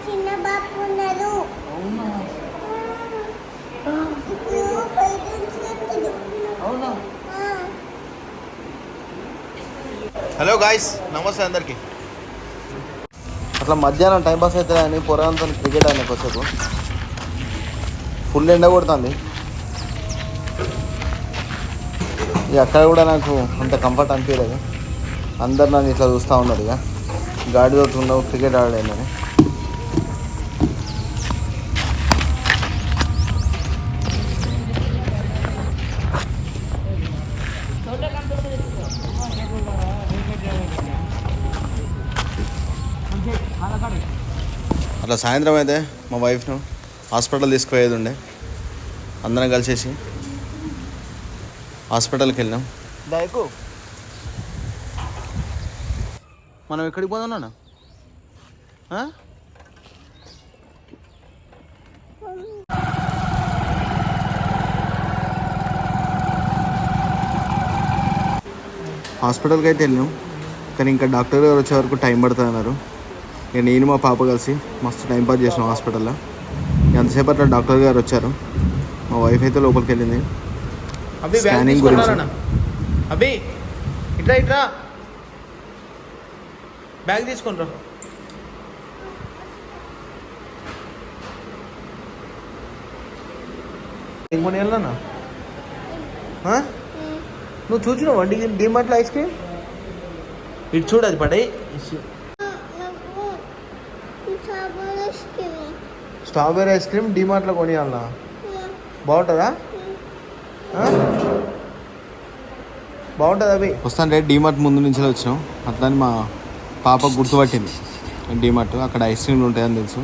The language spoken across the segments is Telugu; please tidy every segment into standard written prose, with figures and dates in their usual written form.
చిన్న బాబు ఉన్నారు. అవునా? హలో గాయ్స్, నమస్తే అందరికి. అట్లా మధ్యాహ్నం టైంపాస్ అవుతుంది అని పొరాంతో క్రికెట్ ఆడిన కొద్దిసేపు. ఫుల్ ఎండ కొడుతుంది. ఇక అక్కడ కూడా నాకు అంత కంఫర్ట్ అనిపించలేదు. అందరు నన్ను ఇట్లా చూస్తూ ఉన్నారు. ఇక గాడి తోడుతున్నావు క్రికెట్ ఆడలేదని. అట్లా సాయంత్రం అయితే మా వైఫ్ను హాస్పిటల్ తీసుకుపోయేది ఉండే. అందరం కలిసేసి హాస్పిటల్కి వెళ్ళాం. దాయకు మనం ఎక్కడికి పోదాం? హాస్పిటల్కి అయితే వెళ్ళాం, కానీ ఇంకా డాక్టర్ గారు వచ్చే వరకు టైం పడుతుంది అన్నారు. ఇక నేను మా పాప కలిసి మస్తు టైంపాస్ చేసినాం హాస్పిటల్లో. ఎంతసేపు అట్లా డాక్టర్ గారు వచ్చారు. మా వైఫ్ అయితే లోపలికి వెళ్ళింది స్కానింగ్ గురించి. అభి ఇట్లా ఇట్లా బ్యాగ్ తీసుకొని రా. ఇంకొని వెళ్ళనా? నువ్వు చూసినావా డిమార్ట్లో ఐస్ క్రీమ్? ఇటు చూడు, అది పడే స్ట్రాబెర్రీ ఐస్ క్రీమ్ డిమార్ట్లో కొనియాలనా? బాగుంటుందా? బాగుంటుంది అవి. వస్తాను డిమార్ట్ ముందు నుంచి వచ్చినాం. అట్లని మా పాప గుర్తుపట్టింది డిమార్ట్, అక్కడ ఐస్ క్రీమ్లు ఉంటాయని తెలుసు.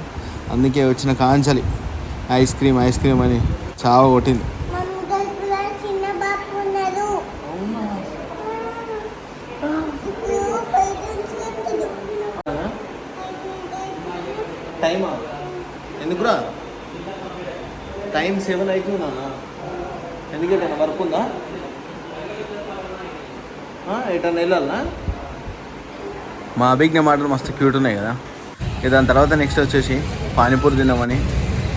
అందుకే వచ్చిన కాంచాలి ఐస్ క్రీమ్ అని చావ కొట్టింది. టైమా? ఎందుకురా? టైం 7 అవుతుందా? ఎందుకంటే వర్క్ ఉందా? ఎటన్నా వెళ్ళాలనా? మా అభిజ్ఞ మాటలు మస్తు క్యూట్ ఉన్నాయి కదా. ఇక దాని తర్వాత నెక్స్ట్ వచ్చేసి పానీపూరి తిన్నామని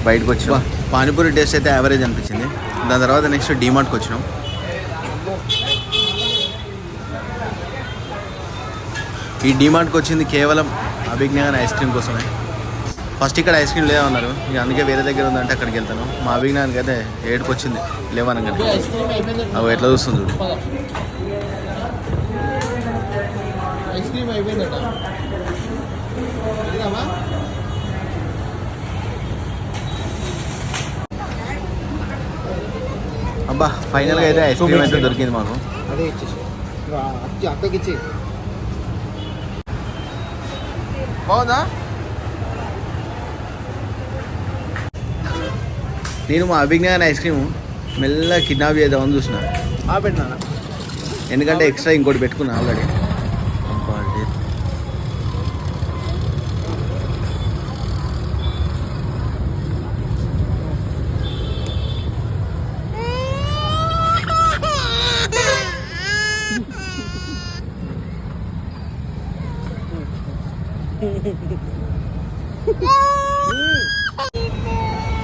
బయటకు వచ్చినాం. పానీపూరి టేస్ట్ అయితే యావరేజ్ అనిపించింది. దాని తర్వాత నెక్స్ట్ డీమార్ట్కి వచ్చినాం. ఈ డీమార్ట్కి వచ్చింది కేవలం అభిజ్ఞ గారి ఐస్ క్రీమ్ కోసమే. ఫస్ట్ ఇక్కడ ఐస్ క్రీమ్ లేవన్నారు, ఇక అందుకే వేరే దగ్గర ఉందంటే అక్కడికి వెళ్తాను. మా అభిజ్ఞానికి అయితే ఏడుకు వచ్చింది లేవనగానే. అవి ఎట్లా చూస్తుంది చూడు. ఐస్ క్రీమ్ అయిపోయిందట. అబ్బా ఫైనల్గా అయితే ఐస్ క్రీమ్ అయితే దొరికింది మాకు. అదే ఇచ్చేసి అక్కకి ఇచ్చి. బాగుందా? నేను మా అభిజ్ఞాన ఐస్ క్రీమ్ మెల్లగా కిడ్నాప్ చేద్దామని చూసిన. పెట్టినా ఎందుకంటే ఎక్స్ట్రా ఇంకోటి పెట్టుకున్నా ఆల్రెడీ.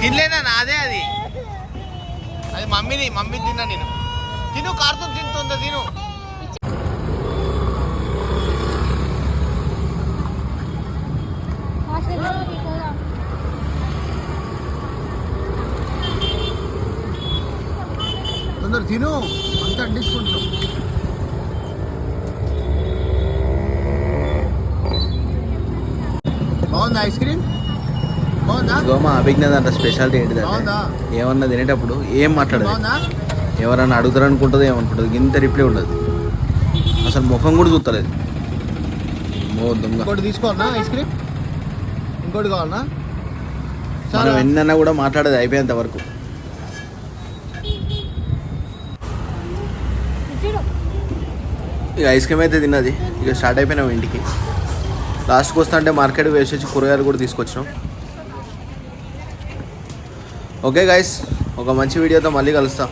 తినలేనా? నాదే అది. అది మమ్మీ తిన్నా నేను. తిను, కారుతో తింటుందా? తిను. తొందర తిను, అంతా అంటించుకుంటున్నాం. బాగుందా ఐస్ క్రీమ్? మా అభిజ్ఞ అంత స్పెషాలిటీ ఏంటిదంటే ఏమన్నా తినేటప్పుడు ఏం మాట్లాడదు. ఎవరన్నా అడుగుతారు అనుకుంటుంది, ఏమనుకుంటుంది, ఇంత రిప్లై ఉండదు. అసలు ముఖం కూడా చూస్తలేదు. ఇంకోటి తీసుకోవాలన్నా ఐస్ క్రీమ్? ఇంకోటి కావాలన్నా? మనం ఎన్నన్నా కూడా మాట్లాడేది అయిపోయేంత వరకు. ఇక ఐస్ క్రీమ్ అయితే తిన్నది. ఇక స్టార్ట్ అయిపోయినాం ఇంటికి. లాస్ట్కి వస్తా అంటే మార్కెట్కి వేసి వచ్చి కూరగాయలు కూడా తీసుకొచ్చినాం. ఓకే గైస్, ఒక మంచి వీడియోతో మళ్ళీ కలుస్తాం.